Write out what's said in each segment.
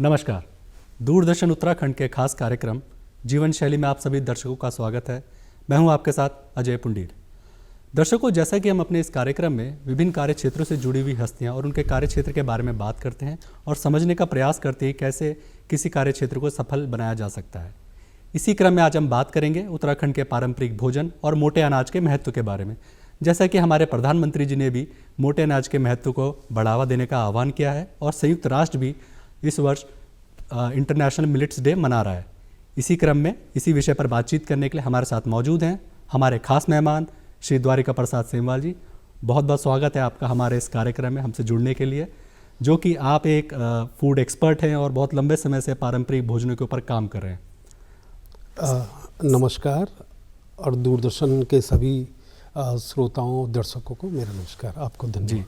नमस्कार। दूरदर्शन उत्तराखंड के खास कार्यक्रम जीवन शैली में आप सभी दर्शकों का स्वागत है। मैं हूं आपके साथ अजय पुंडीर। दर्शकों, जैसा कि हम अपने इस कार्यक्रम में विभिन्न कार्य क्षेत्रों से जुड़ी हुई हस्तियां और उनके कार्य क्षेत्र के बारे में बात करते हैं और समझने का प्रयास करते हैं कैसे किसी कार्य क्षेत्र को सफल बनाया जा सकता है। इसी क्रम में आज हम बात करेंगे उत्तराखंड के पारंपरिक भोजन और मोटे अनाज के महत्व के बारे में। जैसा कि हमारे प्रधानमंत्री जी ने भी मोटे अनाज के महत्व को बढ़ावा देने का आह्वान किया है और संयुक्त राष्ट्र भी इस वर्ष इंटरनेशनल मिलेट्स डे मना रहा है। इसी क्रम में इसी विषय पर बातचीत करने के लिए हमारे साथ मौजूद हैं हमारे खास मेहमान श्री द्वारिका प्रसाद सेमवाल जी। बहुत बहुत स्वागत है आपका हमारे इस कार्यक्रम में हमसे जुड़ने के लिए, जो कि आप एक फूड एक्सपर्ट हैं और बहुत लंबे समय से पारंपरिक भोजनों के ऊपर काम कर रहे हैं। नमस्कार, और दूरदर्शन के सभी श्रोताओं दर्शकों को मेरा नमस्कार। आपको धन्यवाद जी।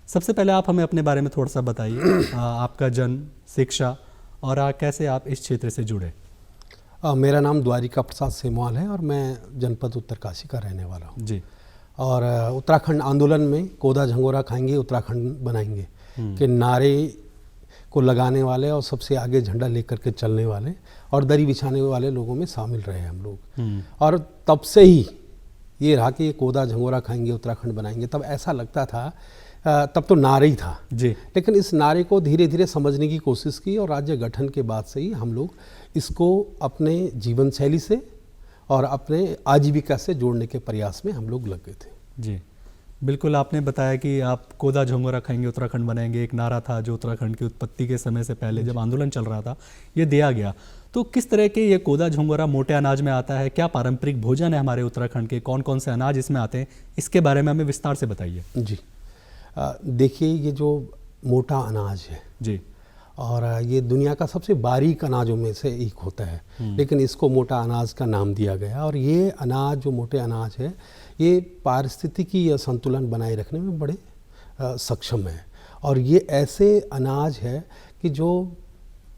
सबसे पहले आप हमें अपने बारे में थोड़ा सा बताइए, आपका जन्म, शिक्षा और कैसे आप इस क्षेत्र से जुड़े। मेरा नाम द्वारिका प्रसाद सेमवाल है और मैं जनपद उत्तरकाशी का रहने वाला हूँ जी। और उत्तराखंड आंदोलन में कोदा झंगोरा खाएंगे उत्तराखंड बनाएंगे के नारे को लगाने वाले और सबसे आगे झंडा लेकर के चलने वाले और दरी बिछाने वाले लोगों में शामिल रहे हम लोग। और तब से ही ये रहा कि ये कोदा झंगोरा खाएंगे उत्तराखंड बनाएंगे। तब ऐसा लगता था, तब तो नारे ही था जी, लेकिन इस नारे को धीरे धीरे समझने की कोशिश की और राज्य गठन के बाद से ही हम लोग इसको अपने जीवन शैली से और अपने आजीविका से जोड़ने के प्रयास में हम लोग लग गए थे जी। बिल्कुल, आपने बताया कि आप कोदा झंगोरा खाएंगे उत्तराखंड बनाएंगे, एक नारा था जो उत्तराखंड की उत्पत्ति के समय से पहले जब आंदोलन चल रहा था ये दिया गया। तो किस तरह के ये कोदा झंगोरा मोटे अनाज में आता है? क्या पारंपरिक भोजन है हमारे उत्तराखंड के? कौन कौन से अनाज इसमें आते हैं? इसके बारे में हमें विस्तार से बताइए जी। देखिए, ये जो मोटा अनाज है जी, और ये दुनिया का सबसे बारीक अनाजों में से एक होता है, लेकिन इसको मोटा अनाज का नाम दिया गया। और ये अनाज जो मोटे अनाज है ये पारिस्थितिकी संतुलन बनाए रखने में बड़े सक्षम है। और ये ऐसे अनाज है कि जो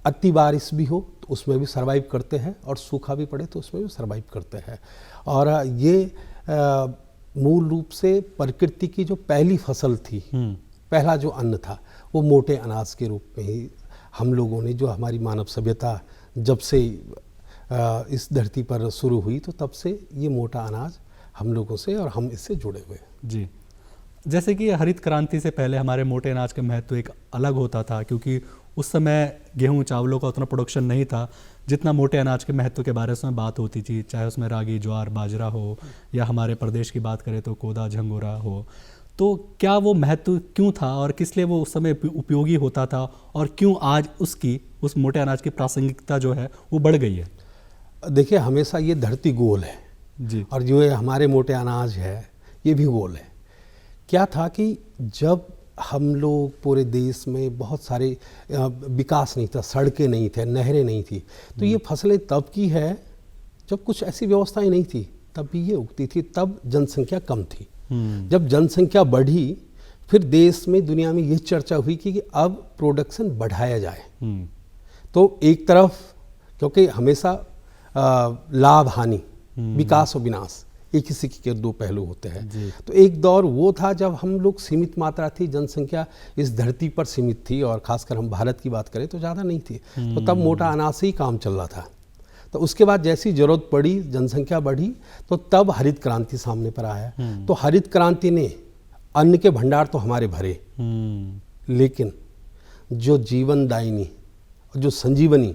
अति बारिश भी हो तो उसमें भी सर्वाइव करते हैं और सूखा भी पड़े तो उसमें भी सर्वाइव करते हैं। और ये मूल रूप से प्रकृति की जो पहली फसल थी, पहला जो अन्न था, वो मोटे अनाज के रूप में ही हम लोगों ने, जो हमारी मानव सभ्यता जब से इस धरती पर शुरू हुई तो तब से ये मोटा अनाज हम लोगों से और हम इससे जुड़े हुए जी। जैसे कि हरित क्रांति से पहले हमारे मोटे अनाज का महत्व एक अलग होता था, क्योंकि उस समय गेहूं चावलों का उतना प्रोडक्शन नहीं था जितना मोटे अनाज के महत्व के बारे में बात होती थी, चाहे उसमें रागी, ज्वार, बाजरा हो या हमारे प्रदेश की बात करें तो कोदा झंगोरा हो। तो क्या वो महत्व क्यों था और किस लिए वो उस समय उपयोगी होता था और क्यों आज उस मोटे अनाज की प्रासंगिकता जो है वो बढ़ गई है? देखिए, हमेशा ये धरती गोल है जी, और जो ये हमारे मोटे अनाज है ये भी गोल है। क्या था कि जब हम लोग पूरे देश में बहुत सारे विकास नहीं था, सड़कें नहीं थे, नहरें नहीं थी, तो ये फसलें तब की है जब कुछ ऐसी व्यवस्थाएं नहीं थी, तब भी ये उगती थी। तब जनसंख्या कम थी। जब जनसंख्या बढ़ी फिर देश में, दुनिया में ये चर्चा हुई कि अब प्रोडक्शन बढ़ाया जाए। तो एक तरफ, क्योंकि हमेशा लाभ हानि, विकास और विनाश एक ही सिक्के के दो पहलू होते हैं, तो एक दौर वो था जब हम लोग सीमित मात्रा थी, जनसंख्या इस धरती पर सीमित थी और खासकर हम भारत की बात करें तो ज़्यादा नहीं थी, तो तब मोटा अनाज से ही काम चल रहा था। तो उसके बाद जैसी ज़रूरत पड़ी, जनसंख्या बढ़ी, तो तब हरित क्रांति सामने पर आया। तो हरित क्रांति ने अन्न के भंडार तो हमारे भरे, लेकिन जो जीवनदायिनी, जो संजीवनी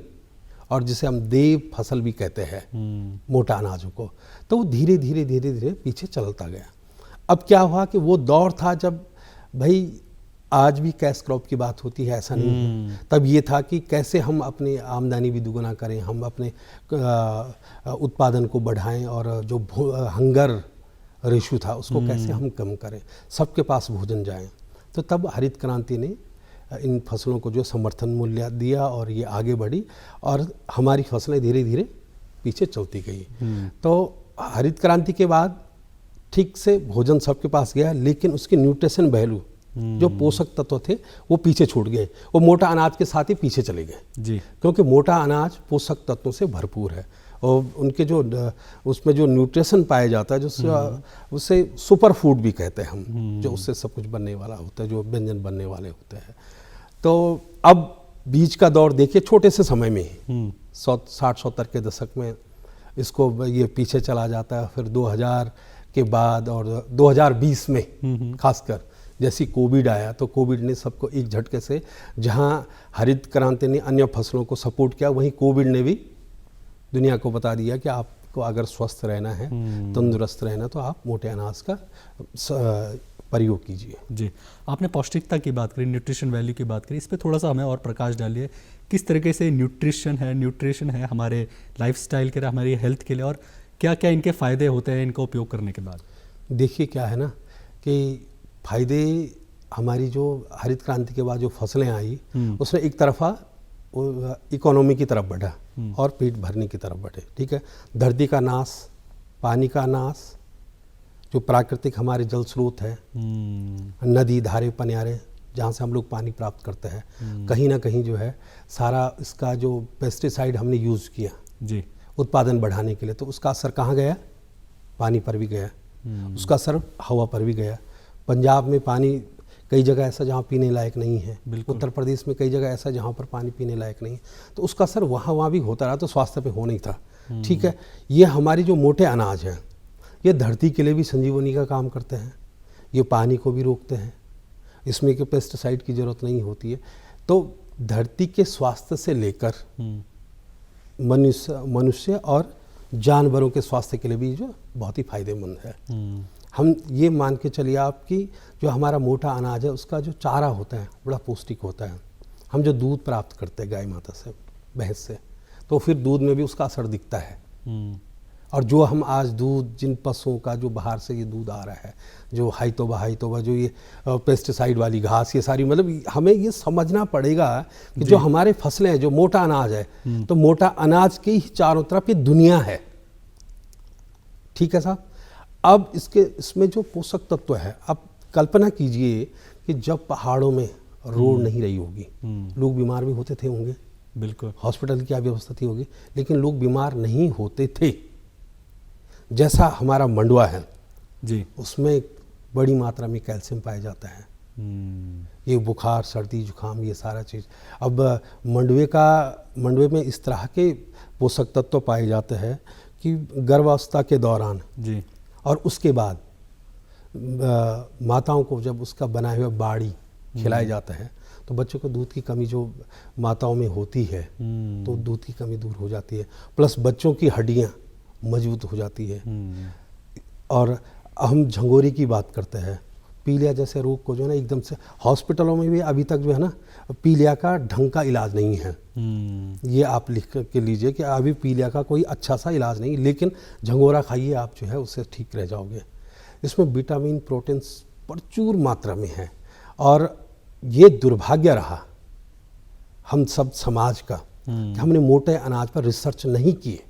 और जिसे हम देव फसल भी कहते हैं मोटा अनाजों को, तो वो धीरे धीरे धीरे धीरे पीछे चलता गया। अब क्या हुआ कि वो दौर था जब भाई आज भी कैश क्रॉप की बात होती है, ऐसा नहीं है। तब ये था कि कैसे हम अपनी आमदनी भी दुगुना करें, हम अपने उत्पादन को बढ़ाएं और जो हंगर रेशो था उसको कैसे हम कम करें, सबके पास भोजन जाए। तो तब हरित क्रांति ने इन फसलों को जो समर्थन मूल्य दिया और ये आगे बढ़ी और हमारी फसलें धीरे धीरे पीछे चलती गई। तो हरित क्रांति के बाद ठीक से भोजन सबके पास गया, लेकिन उसके न्यूट्रिशन वैल्यू, जो पोषक तत्व थे वो पीछे छूट गए। वो मोटा अनाज के साथ ही पीछे चले गए जी, क्योंकि मोटा अनाज पोषक तत्वों से भरपूर है और उनके जो उसमें जो न्यूट्रिशन पाया जाता है, जो उससे सुपर फूड भी कहते हैं हम, जो उससे सब कुछ बनने वाला होता है, जो व्यंजन बनने वाले होते हैं। तो अब बीच का दौर देखिए छोटे से समय में ही 60-70 के दशक में इसको ये पीछे चला जाता है, फिर 2000 के बाद और 2020 में खासकर जैसी कोविड आया तो कोविड ने सबको एक झटके से, जहां हरित क्रांति ने अन्य फसलों को सपोर्ट किया, वहीं कोविड ने भी दुनिया को बता दिया कि आपको अगर स्वस्थ रहना है, तंदुरुस्त रहना, तो आप मोटे अनाज का प्रयोग कीजिए। जी, आपने पौष्टिकता की बात करी, न्यूट्रिशन वैल्यू की बात करी, इस पे थोड़ा सा हमें और प्रकाश डालिए। किस तरीके से न्यूट्रिशन है हमारे लाइफस्टाइल के लिए, हमारी हेल्थ के लिए, और क्या क्या इनके फ़ायदे होते हैं इनको उपयोग करने के बाद? देखिए क्या है ना कि फ़ायदे, हमारी जो हरित क्रांति के बाद जो फसलें आई उसमें एक तरफा इकोनॉमी की तरफ बढ़ा और पेट भरने की तरफ बढ़े, ठीक है। धरती का नाश, पानी का नाश, जो प्राकृतिक हमारे जल स्रोत है, नदी, धारे, पनियारे, जहाँ से हम लोग पानी प्राप्त करते हैं, कहीं ना कहीं जो है सारा इसका जो पेस्टिसाइड हमने यूज़ किया जी उत्पादन बढ़ाने के लिए, तो उसका असर कहाँ गया? पानी पर भी गया, उसका असर हवा पर भी गया। पंजाब में पानी कई जगह ऐसा जहाँ पीने लायक नहीं है, उत्तर प्रदेश में कई जगह ऐसा जहाँ पर पानी पीने लायक नहीं है, तो उसका असर वहाँ भी होता रहा, तो स्वास्थ्य पे हो नहीं था, ठीक है। ये हमारी जो मोटे अनाज हैं, ये धरती के लिए भी संजीवनी का काम करते हैं, ये पानी को भी रोकते हैं, इसमें कि पेस्टिसाइड की ज़रूरत नहीं होती है। तो धरती के स्वास्थ्य से लेकर मनुष्य और जानवरों के स्वास्थ्य के लिए भी जो बहुत ही फायदेमंद है। हम ये मान के चलिए आपकी जो हमारा मोटा अनाज है उसका जो चारा होता है बड़ा पौष्टिक होता है। हम जो दूध प्राप्त करते हैं गाय माता से, भैंस से, तो फिर दूध में भी उसका असर दिखता है। और जो हम आज दूध, जिन पशुओं का जो बाहर से ये दूध आ रहा है, जो हाइतोबा जो ये पेस्टिसाइड वाली घास, ये सारी, मतलब हमें ये समझना पड़ेगा कि जो हमारे फसलें हैं, जो मोटा अनाज है, तो मोटा अनाज के ही चारों तरफ ये दुनिया है, ठीक है साहब। अब इसमें जो पोषक तत्व है, अब कल्पना कीजिए कि जब पहाड़ों में रोड नहीं रही होगी, लोग बीमार भी होते थे होंगे, बिल्कुल, हॉस्पिटल की क्या व्यवस्था थी होगी, लेकिन लोग बीमार नहीं होते थे। जैसा हमारा मंडुआ है जी, उसमें बड़ी मात्रा में कैल्शियम पाया जाता है। ये बुखार, सर्दी, जुकाम, ये सारा चीज़। अब मंडुए में इस तरह के पोषक तत्व पाए जाते हैं कि गर्भावस्था के दौरान जी, और उसके बाद माताओं को जब उसका बनाया हुआ बाड़ी खिलाया जाता है, तो बच्चों को दूध की कमी जो माताओं में होती है, तो दूध की कमी दूर हो जाती है, प्लस बच्चों की हड्डियाँ मजबूत हो जाती है। और हम झंगोरी की बात करते हैं, पीलिया जैसे रोग को जो है ना, एकदम से हॉस्पिटलों में भी अभी तक जो है ना पीलिया का ढंग का इलाज नहीं है। ये आप लिख के लीजिए कि अभी पीलिया का कोई अच्छा सा इलाज नहीं, लेकिन झंगोरा खाइए आप, जो है उससे ठीक रह जाओगे। इसमें विटामिन, प्रोटीन्स प्रचुर मात्रा में है। और ये दुर्भाग्य रहा हम सब समाज का कि हमने मोटे अनाज पर रिसर्च नहीं किए,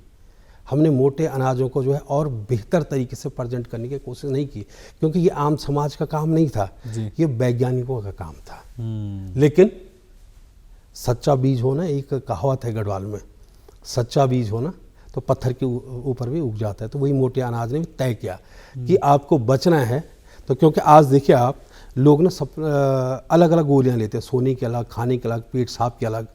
हमने मोटे अनाजों को जो है और बेहतर तरीके से प्रेजेंट करने की कोशिश नहीं की, क्योंकि ये आम समाज का काम नहीं था, ये वैज्ञानिकों का काम था। लेकिन सच्चा बीज होना, एक कहावत है गढ़वाल में, सच्चा बीज होना तो पत्थर के ऊपर भी उग जाता है। तो वही मोटे अनाज ने भी तय किया कि आपको बचना है। तो क्योंकि आज देखिए आप, लोग ना सब अलग अलग गोलियां लेते हैं, सोने के अलग, खाने के अलग, पेट साफ के अलग,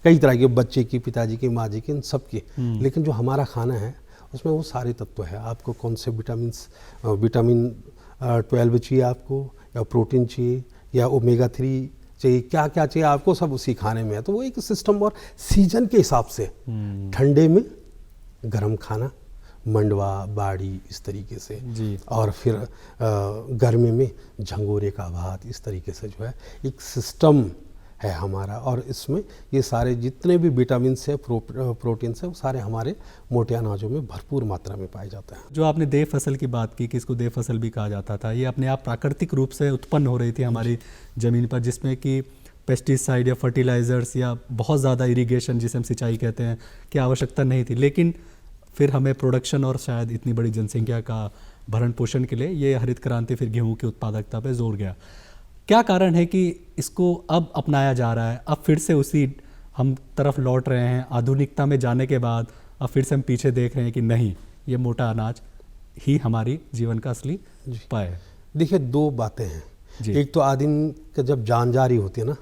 कई तरह के, बच्चे की, पिताजी की, माँ जी की, इन सब की। लेकिन जो हमारा खाना है उसमें वो सारे तत्व है। आपको कौन से विटामिन 12 चाहिए आपको, या प्रोटीन चाहिए, या ओमेगा 3 चाहिए, क्या क्या चाहिए आपको, सब उसी खाने में है। तो वो एक सिस्टम, और सीजन के हिसाब से ठंडे में गर्म खाना, मंडवा, बाड़ी, इस तरीके से जी। और फिर गर्मी में झंगोरे का भात, इस तरीके से जो है एक सिस्टम है हमारा। और इसमें ये सारे जितने भी विटामिन से, प्रोटीन से, वो सारे हमारे मोटे अनाजों में भरपूर मात्रा में पाए जाते हैं। जो आपने देव फसल की बात की कि इसको देव फसल भी कहा जाता था, ये अपने आप प्राकृतिक रूप से उत्पन्न हो रही थी हमारी ज़मीन पर, जिसमें कि पेस्टिसाइड या फर्टिलाइज़र्स या बहुत ज़्यादा इरिगेशन, जिसे हम सिंचाई कहते हैं, की आवश्यकता नहीं थी। लेकिन फिर हमें प्रोडक्शन और शायद इतनी बड़ी जनसंख्या का भरण पोषण के लिए ये हरित क्रांति फिर गेहूँ की उत्पादकता पर जोर गया। क्या कारण है कि इसको अब अपनाया जा रहा है, अब फिर से उसी हम तरफ लौट रहे हैं आधुनिकता में जाने के बाद? अब फिर से हम पीछे देख रहे हैं कि नहीं, ये मोटा अनाज ही हमारी जीवन का असली उपाय है। देखिए, दो बातें हैं। एक तो आदिम का जब जान जारी होती है ना,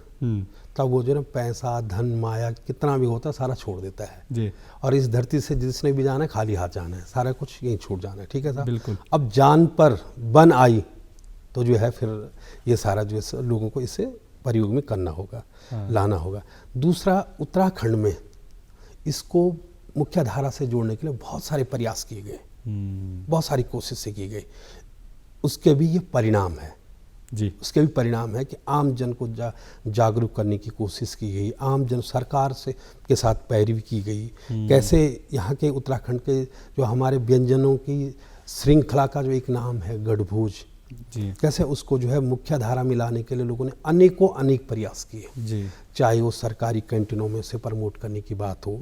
तब वो जो है पैसा धन माया कितना भी होता है सारा छोड़ देता है जी। और इस धरती से जिसने भी जाना है खाली हाथ जाना है, सारा कुछ यहीं छूट जाना है। ठीक है साहब, बिल्कुल। अब जान पर बन आई तो जो है फिर ये सारा जो है लोगों को इसे प्रयोग में करना होगा, लाना होगा। दूसरा, उत्तराखंड में इसको मुख्य धारा से जोड़ने के लिए बहुत सारे प्रयास किए गए, बहुत सारी कोशिशें की गई। उसके भी ये परिणाम है जी। उसके भी परिणाम है कि आम जन को जागरूक करने की कोशिश की गई, आम जन सरकार से के साथ पैरवी की गई। कैसे यहाँ के उत्तराखंड के जो हमारे व्यंजनों की श्रृंखला का जो एक नाम है गढ़भोज जी, कैसे उसको जो है मुख्य धारा में लाने के लिए लोगों ने अनेकों अनेक प्रयास किए जी। चाहे वो सरकारी कैंटीनों में से प्रमोट करने की बात हो,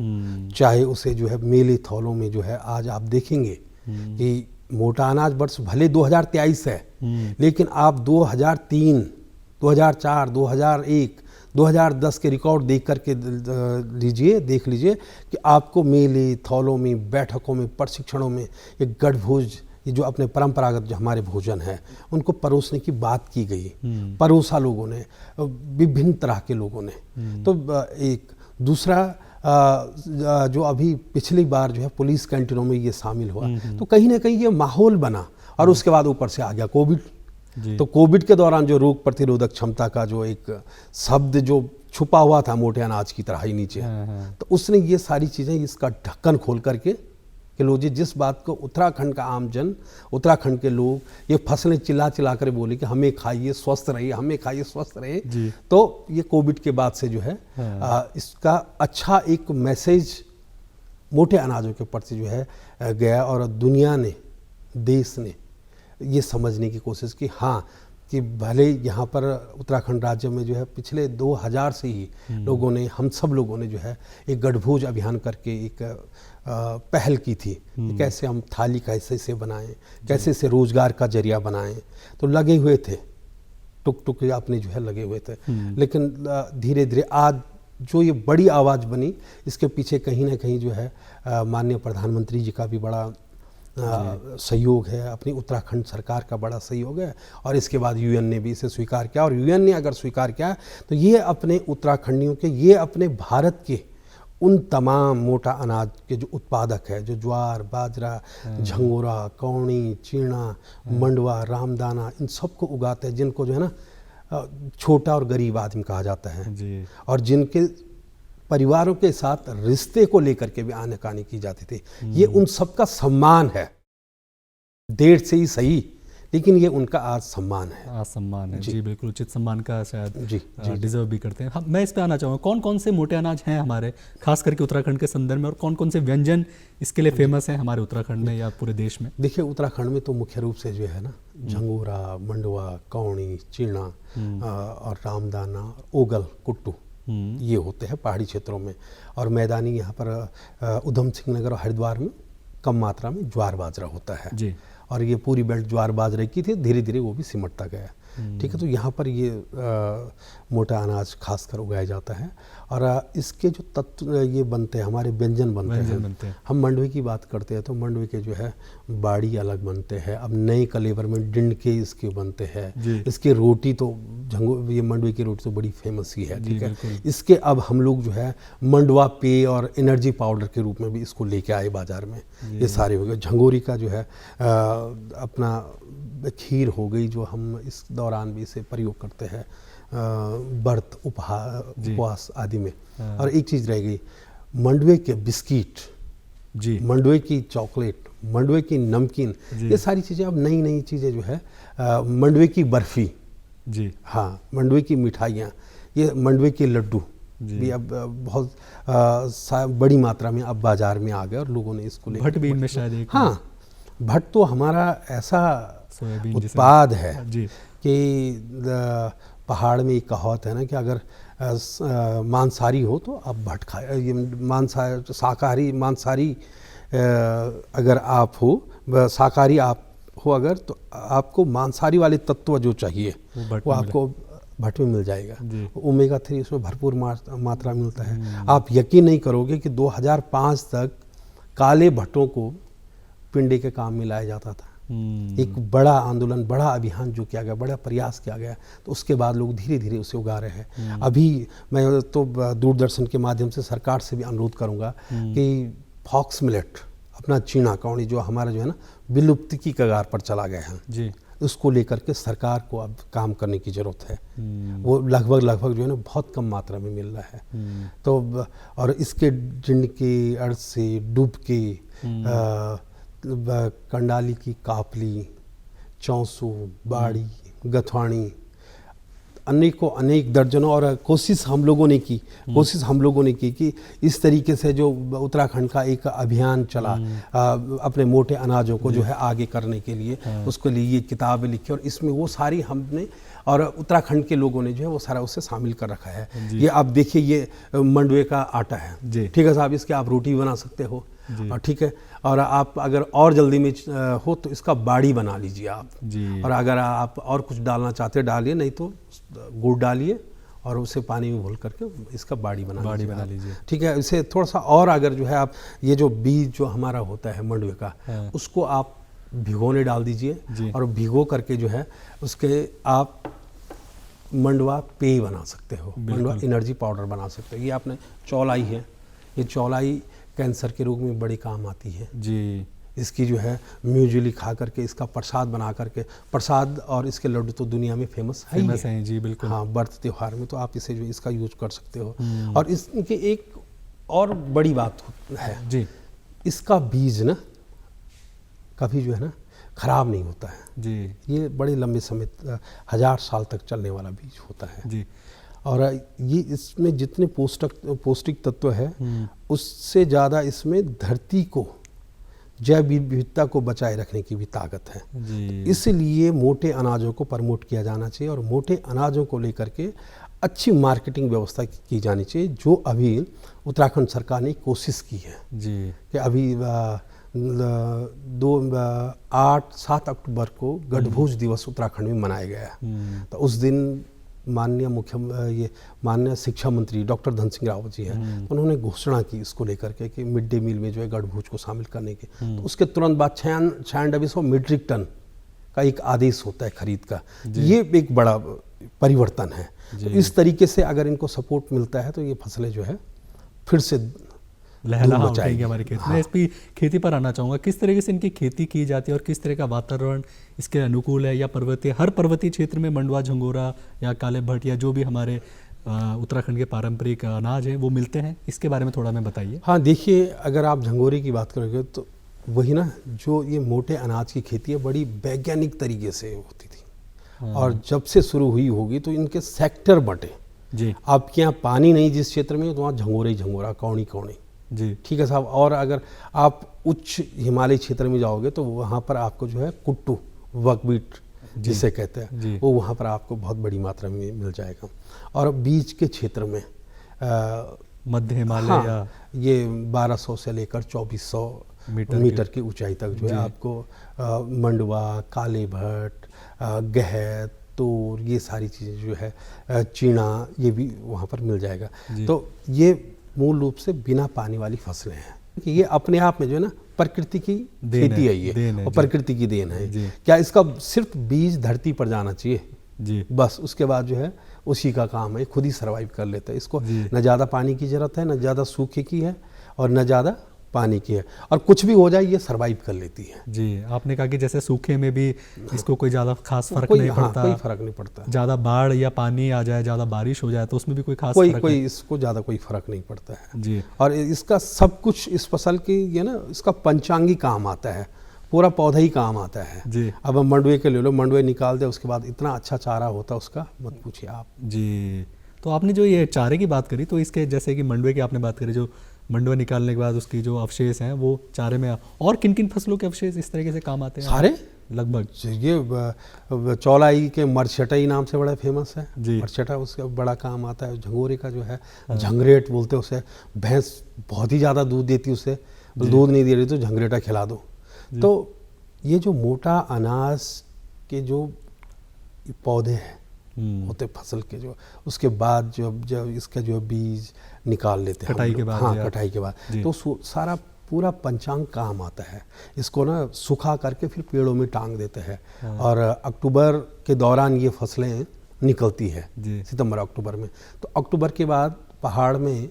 चाहे उसे जो है मेले थौलों में जो है आज आप देखेंगे कि मोटा अनाज वर्ष भले 2023 है, लेकिन आप 2003, 2004, 2001, 2010 के रिकॉर्ड देख करके देख लीजिए कि आपको मेले थौलों में, बैठकों में, प्रशिक्षणों में एक गढ़भोज, ये जो अपने परंपरागत जो हमारे भोजन है उनको परोसने की बात की गई, परोसा लोगों ने, विभिन्न तरह के लोगों ने। तो एक दूसरा जो अभी पिछली बार जो है पुलिस कैंटीनों में ये शामिल हुआ, तो कहीं ना कहीं ये माहौल बना और उसके बाद ऊपर से आ गया कोविड। तो कोविड के दौरान जो रोग प्रतिरोधक क्षमता का जो एक शब्द जो छुपा हुआ था मोटे अनाज की तरह ही नीचे, तो उसने ये सारी चीज़ें इसका ढक्कन खोल करके कि लो जी, जिस बात को उत्तराखंड का आम जन, उत्तराखंड के लोग ये फसलें चिल्ला चिल्ला कर बोले कि हमें खाइए स्वस्थ रहिए, हमें खाइए स्वस्थ रहिए, तो ये कोविड के बाद से जो है इसका अच्छा एक मैसेज मोटे अनाजों के प्रति जो है गया और दुनिया ने, देश ने ये समझने की कोशिश की हाँ कि भले यहाँ पर उत्तराखंड राज्य में जो है पिछले 2000 से ही लोगों ने, हम सब लोगों ने जो है एक गढ़भोज अभियान करके एक पहल की थी कि कैसे हम थाली कैसे से बनाएं, कैसे से रोजगार का जरिया बनाएं। तो लगे हुए थे, टुक टुक अपने जो है लगे हुए थे, लेकिन धीरे धीरे आज जो ये बड़ी आवाज़ बनी, इसके पीछे कहीं ना कहीं जो है माननीय प्रधानमंत्री जी का भी बड़ा सहयोग है, अपनी उत्तराखंड सरकार का बड़ा सहयोग है, और इसके बाद यूएन ने भी इसे स्वीकार किया। और यूएन ने अगर स्वीकार किया तो ये अपने उत्तराखंडियों के, ये अपने भारत के उन तमाम मोटा अनाज के जो उत्पादक है, जो ज्वार, बाजरा, झंगोरा, कौनी, चीना, मंडवा, रामदाना, इन सबको उगाते हैं, जिनको जो है ना छोटा और गरीब आदमी कहा जाता है जी। और जिनके परिवारों के साथ रिश्ते को लेकर के भी आनाकानी की जाती थी। ये उन सबका सम्मान है, देर से ही सही, लेकिन ये उनका आज सम्मान है। आज सम्मान है जी, बिल्कुल उचित सम्मान का शायद जी डिजर्व भी करते हैं। मैं इस पे आना चाहूँगा, कौन कौन से मोटे अनाज हैं हमारे, खास करके उत्तराखंड के संदर्भ में, और कौन कौन से व्यंजन इसके लिए फेमस हैं हमारे उत्तराखंड में या पूरे देश में? देखिए, उत्तराखंड में तो मुख्य रूप से जो है ना झंगोरा, मंडवा, कौनी, चीना और रामदाना, ओगल, कुट्टू, ये होते हैं पहाड़ी क्षेत्रों में। और मैदानी यहाँ पर उधम सिंह नगर और हरिद्वार में कम मात्रा में ज्वार बाजरा होता है जी। और ये पूरी बेल्ट ज्वार बाजरे की थी, धीरे धीरे वो भी सिमटता गया। ठीक है, तो यहाँ पर ये मोटा अनाज खासकर उगाया जाता है और इसके जो तत्व ये बनते हैं, हमारे व्यंजन बनते हैं। हम मंडवे की बात करते हैं तो मंडवे के जो है बाड़ी अलग बनते हैं। अब नए कलेवर में डिंडके इसके बनते हैं। इसकी रोटी तो ये मंडवे की रोटी तो बड़ी फेमस ही है। ठीक है, इसके अब हम लोग जो है मंडवा पेय और एनर्जी पाउडर के रूप में भी इसको लेके आए बाजार में। ये सारे हो गए। झंगोरी का जो है अपना खीर हो गई, जो हम इस दौरान भी इसे प्रयोग करते हैं व्रत, उपवास आदि में। और एक चीज़ रह गई, मंडवे के बिस्किट जी, मंडवे की चॉकलेट, मंडवे की नमकीन, ये सारी चीज़ें अब नई नई चीज़ें जो है, मंडवे की बर्फ़ी जी, हाँ, मंडवे की मिठाइयाँ, ये मंडवे के लड्डू भी अब बहुत बड़ी मात्रा में अब बाज़ार में आ गए और लोगों ने इसको भट्ट भी इनमें शायद एक, हाँ, भट्ट तो हमारा ऐसा उत्पाद है जी कि पहाड़ में एक कहावत है ना कि अगर मांसाहारी हो तो आप भट्ट खाए, ये शाकाहारी मांसाहारी अगर आप हो, शाकाहारी आप हो अगर, तो आपको मांसाहारी वाले तत्व जो चाहिए वो आपको भट्ट में मिल जाएगा। ओमेगा 3 उसमें भरपूर मात्रा मिलता है। आप यकीन नहीं करोगे कि 2005 तक काले भट्टों को पिंडे के काम में लाया जाता था। एक बड़ा आंदोलन, बड़ा अभियान जो किया गया, बड़ा प्रयास किया गया, तो उसके बाद लोग धीरे धीरे उसे उगा रहे हैं। अभी मैं तो दूरदर्शन के माध्यम से सरकार से भी अनुरोध करूंगा कि फॉक्स मिलेट, अपना चीना कौड़ी जो हमारा जो है ना विलुप्ति की कगार पर चला गया है जी, उसको लेकर के सरकार को अब काम करने की ज़रूरत है। वो लगभग जो है ना बहुत कम मात्रा में मिल रहा है। तो और इसके जिंड के अर्थ से डूब के कंडाली की कापली, चौसू, बाड़ी, गथवाणी, अनेक दर्जनों, और कोशिश हम लोगों ने की कि इस तरीके से जो उत्तराखंड का एक अभियान चला अपने मोटे अनाजों को जो है आगे करने के लिए, उसके लिए ये किताबें लिखी, और इसमें वो सारी हमने और उत्तराखंड के लोगों ने जो है वो सारा उससे शामिल कर रखा है। ये आप देखिए, ये मंडवे का आटा है, ठीक है साहब, इसके आप रोटी बना सकते हो, और ठीक है, और आप अगर और जल्दी में हो तो इसका बाड़ी बना लीजिए आप जी। और अगर आप और कुछ डालना चाहते डालिए, नहीं तो गुड़ डालिए और उसे पानी में घोल करके इसका बाड़ी बना लीजिए, ठीक है। इसे थोड़ा सा और अगर जो है आप ये जो बीज जो हमारा होता है मंडवे का, उसको आप भिगोने डाल दीजिए, और भिगो करके जो है उसके आप मंडवा पेय बना सकते हो, मंडवा एनर्जी पाउडर बना सकते हो। ये आपने चौलाई है, ये चौलाई कैंसर के रोग में बड़ी काम आती है जी। इसकी जो है म्यूजिली खा करके इसका प्रसाद बना करके, प्रसाद और इसके लड्डू तो दुनिया में फेमस है जी, बिल्कुल। हाँ, व्रत त्योहार में तो आप इसे जो इसका यूज कर सकते हो। और इसके एक और बड़ी बात है जी, इसका बीज ना कभी जो है ना खराब नहीं होता है जी। ये बड़े लंबे समय 1000 साल तक चलने वाला बीज होता है जी। और ये इसमें जितने पौष्टिक तत्व है उससे ज़्यादा इसमें धरती को, जैव विविधता को बचाए रखने की भी ताकत है जी। इसलिए मोटे अनाजों को प्रमोट किया जाना चाहिए, और मोटे अनाजों को लेकर के अच्छी मार्केटिंग व्यवस्था की जानी चाहिए, जो अभी उत्तराखंड सरकार ने कोशिश की है जी। कि अभी 8-7 अक्टूबर को गढ़भोज दिवस उत्तराखंड में मनाया गया। तो उस दिन माननीय शिक्षा मंत्री डॉक्टर धन सिंह रावत जी हैं, उन्होंने घोषणा की इसको लेकर के कि मिड डे मील में जो है गढ़भोज को शामिल करने की। तो उसके तुरंत बाद 9600 मीट्रिक टन का एक आदेश होता है खरीद का। ये एक बड़ा परिवर्तन है। तो इस तरीके से अगर इनको सपोर्ट मिलता है तो ये फसलें जो है फिर से लहलहा उठेंगी हमारे खेत में। इस पर खेती पर आना चाहूँगा, किस तरीके से इनकी खेती की जाती है और किस तरह का वातावरण इसके अनुकूल है, या हर पर्वतीय क्षेत्र में मंडवा, झंगोरा या काले भट्ट या जो भी हमारे उत्तराखंड के पारंपरिक अनाज हैं वो मिलते हैं, इसके बारे में थोड़ा मैं बताइए। हाँ, देखिए, अगर आप झंगोरे की बात करोगे तो वही ना, जो ये मोटे अनाज की खेती है बड़ी वैज्ञानिक तरीके से होती थी, और जब से शुरू हुई होगी तो इनके सेक्टर बटे जी। आपके यहाँ पानी नहीं जिस क्षेत्र में, तो वहाँ झंगोरा ही झंगोरा, कौड़ी कौड़ी जी, ठीक है साहब। और अगर आप उच्च हिमालय क्षेत्र में जाओगे तो वहाँ पर आपको जो है कुट्टू, बकवीट जिसे कहते हैं, वो वहाँ पर आपको बहुत बड़ी मात्रा में मिल जाएगा। और बीच के क्षेत्र में मध्य हिमालय, हाँ, या ये 1200 से लेकर 2400 मीटर की ऊंचाई तक जो है आपको मंडवा, काले भट्ट, गहत, तोर, ये सारी चीज़ें जो है, चीना, ये भी वहाँ पर मिल जाएगा। तो ये मूल रूप से बिना पानी वाली फसलें हैं कि ये अपने आप में जो है ना प्रकृति की खेती है, ये और प्रकृति की देन है। क्या इसका सिर्फ बीज धरती पर जाना चाहिए जी, बस उसके बाद जो है उसी का काम है, खुद ही सर्वाइव कर लेता है। इसको न ज़्यादा पानी की ज़रूरत है, न ज़्यादा सूखे की है, और न ज़्यादा पानी की है, और कुछ भी हो जाए ये सर्वाइव कर लेती है जी। आपने कहा कि जैसे सूखे में भी इसको कोई ज़्यादा खास फर्क नहीं पड़ता, कोई फर्क नहीं पड़ता। ज़्यादा बाढ़ या पानी आ जाए, ज़्यादा बारिश हो जाए तो उसमें भी कोई खास कोई इसको ज़्यादा कोई फर्क नहीं पड़ता है जी। और इसका सब कुछ इस फसल की ये ना, इसका पंचांगी काम आता है, पूरा पौधा ही काम आता है जी। अब हम मंडवे के ले लो, मंडवे निकाल दे, उसके बाद इतना अच्छा चारा होता है उसका, मत पूछिए आप जी। तो आपने जो ये चारे की बात करी, तो इसके जैसे कि मंडवे की आपने बात करी, जो मंडवा निकालने के बाद उसकी जो अवशेष हैं वो चारे में, और किन किन फसलों के अवशेष इस तरीके से काम आते हैं? सारे लगभग। ये चौलाई के मरछटाई नाम से बड़ा फेमस है जी, मरछटा, उसका बड़ा काम आता है। झंगोरे का जो है झंगरेट बोलते हैं उसे, भैंस बहुत ही ज़्यादा दूध देती है, उसे दूध नहीं दे रही तो झंगरेटा खिला दो। तो ये जो मोटा अनाज के जो पौधे हैं होते फसल के, जो उसके बाद जब इसका जो बीज निकाल लेते हैं कटाई के बाद, हाँ, कटाई के बाद, तो सारा पूरा पंचांग काम आता है। इसको ना सुखा करके फिर पेड़ों में टांग देते हैं और अक्टूबर के दौरान ये फसलें निकलती है, सितंबर अक्टूबर में। तो अक्टूबर के बाद पहाड़ में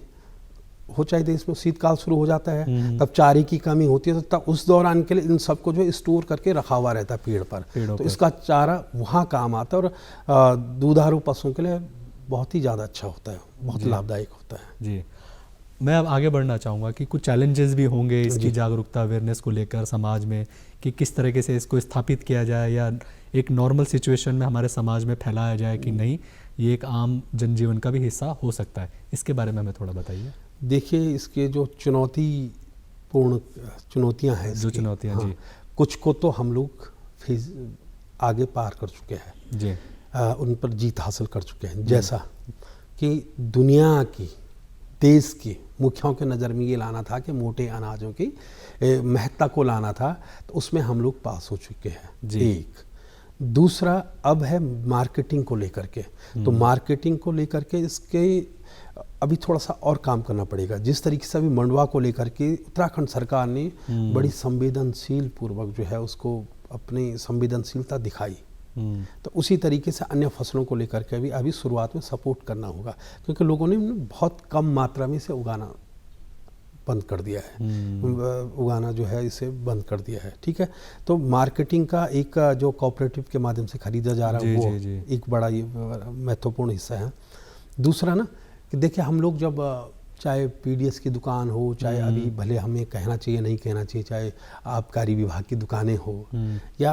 हो चाहे देश में शीतकाल शुरू हो जाता है, तब चारे की कमी होती है, तो तब उस दौरान के लिए इन सबको जो स्टोर करके रखा हुआ रहता है पेड़ पर, तो इसका चारा वहाँ काम आता है और दूधारू पशुओं के लिए बहुत ही ज़्यादा अच्छा होता है, बहुत लाभदायक होता है। जी, मैं अब आगे बढ़ना चाहूँगा कि कुछ चैलेंजेस भी होंगे इसकी जागरूकता अवेयरनेस को लेकर समाज में, कि किस तरीके से इसको स्थापित किया जाए या एक नॉर्मल सिचुएशन में हमारे समाज में फैलाया जाए कि नहीं ये एक आम जनजीवन का भी हिस्सा हो सकता है। इसके बारे में हमें थोड़ा बताइए। देखिए, इसके जो चुनौतियाँ हैं, जो चुनौतियाँ, जी, कुछ को तो हम लोग आगे पार कर चुके हैं जी, उन पर जीत हासिल कर चुके हैं। जैसा कि दुनिया की, देश की मुखियाओं के नज़र में ये लाना था कि मोटे अनाजों की महत्ता को लाना था, तो उसमें हम लोग पास हो चुके हैं। एक दूसरा अब है मार्केटिंग को लेकर के, तो मार्केटिंग को लेकर के इसके अभी थोड़ा सा और काम करना पड़ेगा। जिस तरीके से अभी मंडुआ को लेकर के उत्तराखंड सरकार ने बड़ी संवेदनशील पूर्वक जो है उसको अपनी संवेदनशीलता दिखाई, तो उसी तरीके से अन्य फसलों को लेकर के भी अभी शुरुआत में सपोर्ट करना होगा, क्योंकि लोगों ने बहुत कम मात्रा में इसे उगाना बंद कर दिया है, उगाना जो है इसे बंद कर दिया है। ठीक है, तो मार्केटिंग का एक जो कोऑपरेटिव के माध्यम से खरीदा जा रहा है वो एक बड़ा ये महत्वपूर्ण हिस्सा है। दूसरा ना कि देखिए, हम लोग जब चाहे पीडीएस की दुकान हो, चाहे अभी भले हमें कहना चाहिए नहीं कहना चाहिए, चाहे आबकारी विभाग की दुकानें हो या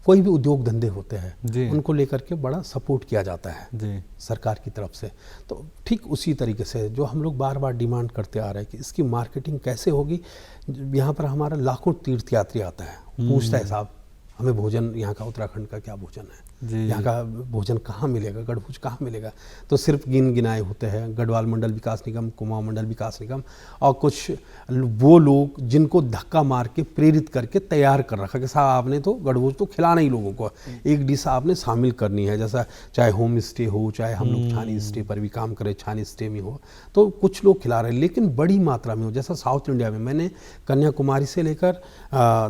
कोई भी उद्योग धंधे होते हैं, उनको लेकर के बड़ा सपोर्ट किया जाता है सरकार की तरफ से। तो ठीक उसी तरीके से जो हम लोग बार बार डिमांड करते आ रहे हैं कि इसकी मार्केटिंग कैसे होगी। यहाँ पर हमारा लाखों तीर्थयात्री आता है, पूछता है साहब हमें भोजन यहाँ का, उत्तराखंड का क्या भोजन है, यहाँ का भोजन कहाँ मिलेगा, गढ़भुज कहाँ मिलेगा। तो सिर्फ गिनाए होते हैं गढ़वाल मंडल विकास निगम, कुमाऊं मंडल विकास निगम और कुछ वो लोग जिनको धक्का मार के प्रेरित करके तैयार कर रखा कि साहब आपने तो गढ़भुज तो खिलाना ही लोगों को, एक डिश आपने शामिल करनी है। जैसा चाहे होम स्टे हो, चाहे हम लोग छानी स्टे पर भी काम करें, छानी स्टे में हो, तो कुछ लोग खिला रहे हैं, लेकिन बड़ी मात्रा में हो। जैसा साउथ इंडिया में मैंने कन्याकुमारी से लेकर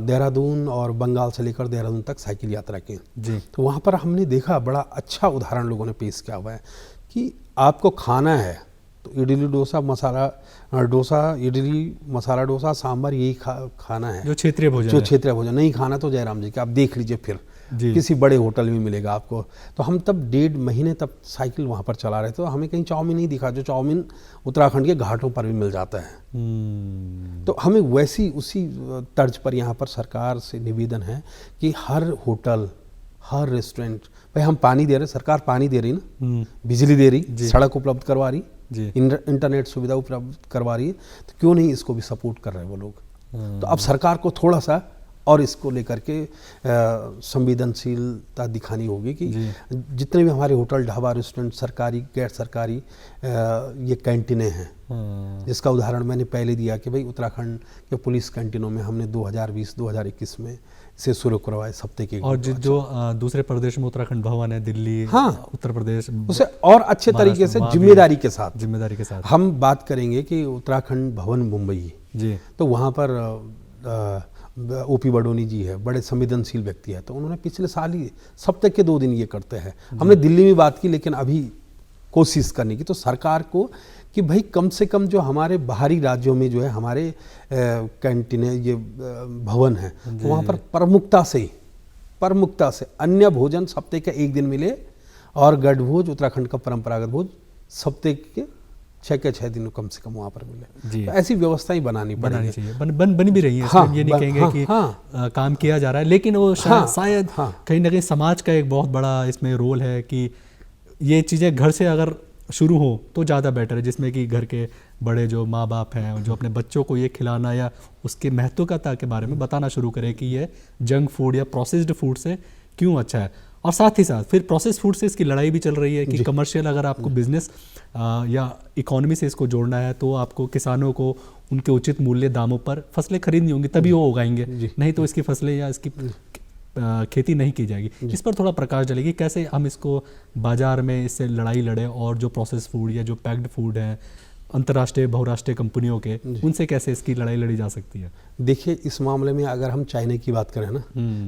देहरादून और बंगाल से लेकर देहरादून तक साइकिल यात्रा की, तो वहाँ पर हमने देखा बड़ा अच्छा उदाहरण लोगों ने पेश किया हुआ है कि आपको खाना है तो इडली डोसा मसाला डोसा, इडली मसाला डोसा सांभर, यही खाना है जो क्षेत्रीय भोजन। नहीं खाना तो जयराम जी का आप देख लीजिए, फिर किसी बड़े होटल में मिलेगा आपको। तो हम तब 1.5 महीने तब साइकिल वहाँ पर चला रहे थे, तो हमें कहीं चाउमीन नहीं दिखा, जो चाउमीन उत्तराखंड के घाटों पर भी मिल जाता है। तो हमें वैसी उसी तर्ज पर यहाँ पर सरकार से निवेदन है कि हर होटल, हर रेस्टोरेंट, भाई हम पानी दे रहे, सरकार पानी दे रही ना, बिजली दे रही, सड़क उपलब्ध करवा रही, इंटरनेट सुविधा उपलब्ध करवा रही है, तो क्यों नहीं इसको भी सपोर्ट कर रहे हैं वो लोग। तो अब सरकार को थोड़ा सा और इसको लेकर के संवेदनशीलता दिखानी होगी कि जितने भी हमारे होटल, ढाबा, रेस्टोरेंट, सरकारी, गैर सरकारी ये कैंटीनें हैं, जिसका उदाहरण मैंने पहले दिया कि भाई उत्तराखंड के पुलिस कैंटीनों में हमने 2020-2021 में इसे शुरू करवाए सप्ते के। और जो दूसरे प्रदेश में उत्तराखंड भवन है, दिल्ली, उत्तर प्रदेश, उसे और अच्छे तरीके से जिम्मेदारी के साथ हम बात करेंगे कि उत्तराखंड भवन मुंबई जी, तो वहाँ पर ओपी बडोनी जी है, बड़े संवेदनशील व्यक्ति है, तो उन्होंने पिछले साल ही सप्ताह के 2 दिन ये करते हैं। हमने दिल्ली में बात की, लेकिन अभी कोशिश करने की तो सरकार को कि भाई कम से कम जो हमारे बाहरी राज्यों में जो है हमारे कैंटीन ये भवन है, तो वहाँ पर प्रमुखता से अन्य भोजन सप्ताह का 1 दिन मिले, और गढ़भोज उत्तराखंड का परंपरागत भोज सप्ताह के 6 के 6 दिन कम से कम वहाँ पर मिले। तो ऐसी व्यवस्थाएं बनानी चाहिए, बन भी रही है। ये नहीं कहेंगे कि काम किया जा रहा है, लेकिन वो शायद कहीं ना कहीं समाज का एक बहुत बड़ा इसमें रोल है कि ये चीज़ें घर से अगर शुरू हो तो ज़्यादा बेटर है, जिसमें कि घर के बड़े जो माँ बाप हैं, जो अपने बच्चों को ये खिलाना या उसके महत्वता के बारे में बताना शुरू करें कि ये जंक फूड या प्रोसेस्ड फूड से क्यों अच्छा है। और साथ ही साथ फिर प्रोसेस फूड से इसकी लड़ाई भी चल रही है कि कमर्शियल अगर आपको बिजनेस या इकोनॉमी से इसको जोड़ना है, तो आपको किसानों को उनके उचित मूल्य दामों पर फसलें खरीदनी होंगी, तभी वो उगाएंगे, नहीं तो इसकी फसलें या इसकी खेती नहीं की जाएगी। इस पर थोड़ा प्रकाश डालेगी, कैसे हम इसको बाजार में इससे लड़ाई लड़े और जो प्रोसेस फूड या जो पैक्ड फूड है अंतर्राष्ट्रीय बहुराष्ट्रीय कंपनियों के, उनसे कैसे इसकी लड़ाई लड़ी जा सकती है? देखिए, इस मामले में अगर हम चाइना की बात करें ना,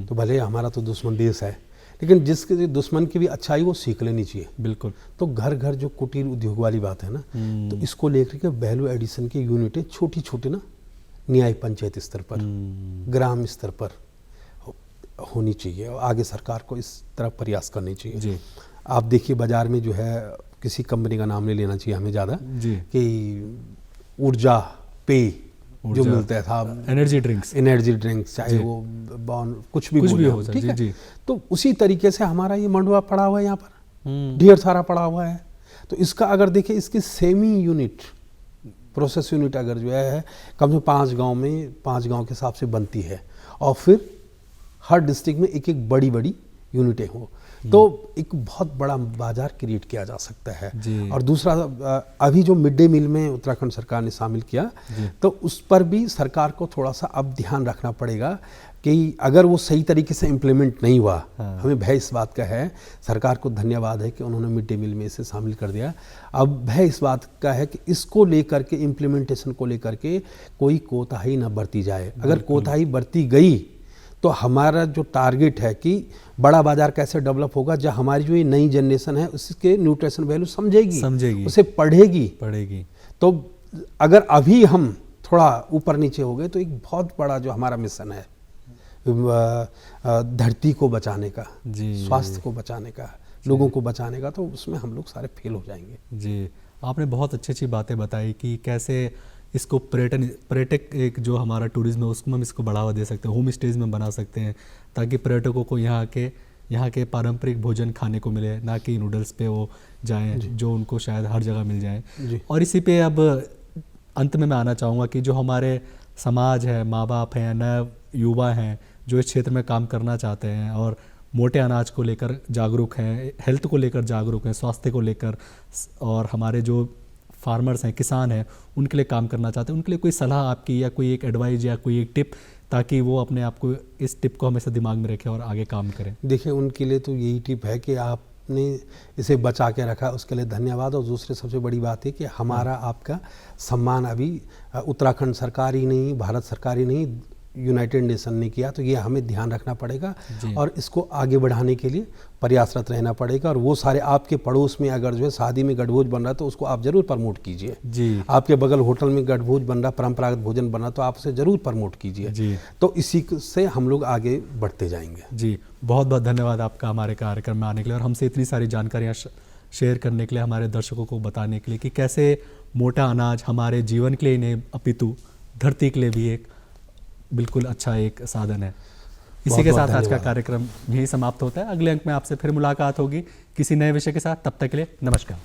तो भले हमारा तो दुश्मन देश है, लेकिन जिसके दुश्मन की भी अच्छाई वो सीख लेनी चाहिए। बिल्कुल। तो घर घर जो कुटीर उद्योग वाली बात है ना, तो इसको लेकर के वैल्यू एडिशन की यूनिटें छोटी छोटी ना न्याय पंचायत स्तर पर, ग्राम स्तर पर होनी चाहिए, और आगे सरकार को इस तरफ प्रयास करनी चाहिए जी। आप देखिए, बाजार में जो है, किसी कंपनी का नाम नहीं लेना चाहिए हमें ज़्यादा, कि ऊर्जा पेय जो मिलता था, एनर्जी ड्रिंक्स, चाहे वो कुछ भी हो, ठीक है जी। तो उसी तरीके से हमारा ये मंडुआ पड़ा हुआ है यहाँ पर, ढेर सारा पड़ा हुआ है। तो इसका अगर देखिए, इसकी सेमी यूनिट, प्रोसेस यूनिट अगर जो है कम से कम 5 गांव में, 5 गांव के हिसाब से बनती है, और फिर हर डिस्ट्रिक्ट में एक एक बड़ी बड़ी यूनिटें हो, तो एक बहुत बड़ा बाजार क्रिएट किया जा सकता है। और दूसरा, अभी जो मिड डे मील में उत्तराखंड सरकार ने शामिल किया, तो उस पर भी सरकार को थोड़ा सा अब ध्यान रखना पड़ेगा कि अगर वो सही तरीके से इम्प्लीमेंट नहीं हुआ, हमें भय इस बात का है, सरकार को धन्यवाद है कि उन्होंने मिड डे मील में इसे शामिल कर दिया। अब भय इस बात का है कि इसको लेकर के, इम्प्लीमेंटेशन को लेकर के कोई कोताही न बरती जाए। अगर कोताही बरती गई तो हमारा जो टारगेट है कि बड़ा बाजार कैसे डेवलप होगा, जब हमारी जो ये नई जनरेशन है उसके न्यूट्रिशन वैल्यू समझेगी, उसे पढ़ेगी। तो अगर अभी हम थोड़ा ऊपर नीचे हो गए, तो एक बहुत बड़ा जो हमारा मिशन है धरती को बचाने का, स्वास्थ्य को बचाने का, लोगों को बचाने का, तो उसमें हम लोग सारे फेल हो जाएंगे जी। आपने बहुत अच्छी अच्छी बातें बताई कि कैसे इसको पर्यटक एक जो हमारा टूरिज्म है उसको हम इसको बढ़ावा दे सकते हैं, होम स्टेज में बना सकते हैं, ताकि पर्यटकों को यहाँ के पारंपरिक भोजन खाने को मिले, ना कि नूडल्स पे वो जाएं जो उनको शायद हर जगह मिल जाए। और इसी पे अब अंत में मैं आना चाहूँगा कि जो हमारे समाज है, माँ बाप हैं, नए युवा हैं जो इस क्षेत्र में काम करना चाहते हैं और मोटे अनाज को लेकर जागरूक हैं, हेल्थ को लेकर जागरूक हैं, स्वास्थ्य को लेकर, और हमारे जो फार्मर्स हैं, किसान हैं, उनके लिए काम करना चाहते हैं, उनके लिए कोई सलाह आपकी, या कोई एक एडवाइस या कोई एक टिप, ताकि वो अपने आप को, इस टिप को हमेशा दिमाग में रखें और आगे काम करें? देखिए, उनके लिए तो यही टिप है कि आपने इसे बचा के रखा, उसके लिए धन्यवाद। और दूसरी सबसे बड़ी बात है कि हमारा आपका सम्मान अभी उत्तराखंड सरकार ही नहीं, भारत सरकार ही नहीं, यूनाइटेड नेशन ने किया, तो ये हमें ध्यान रखना पड़ेगा और इसको आगे बढ़ाने के लिए प्रयासरत रहना पड़ेगा। और वो सारे आपके पड़ोस में अगर जो है शादी में गठभोज बन रहा है, तो उसको आप जरूर प्रमोट कीजिए जी। आपके बगल होटल में गठभोज बन रहा, परंपरागत भोजन बन रहा, तो आप उसे जरूर प्रमोट कीजिए जी। तो इसी से हम लोग आगे बढ़ते जाएंगे जी। बहुत बहुत धन्यवाद आपका हमारे कार्यक्रम में आने के लिए और हमसे इतनी सारी जानकारियाँ शेयर करने के लिए, हमारे दर्शकों को बताने के लिए कि कैसे मोटा अनाज हमारे जीवन के लिए नहीं अपितु धरती के लिए भी एक बिल्कुल अच्छा एक साधन है। इसी के साथ आज का कार्यक्रम यही समाप्त होता है। अगले अंक में आपसे फिर मुलाकात होगी किसी नए विषय के साथ। तब तक के लिए नमस्कार।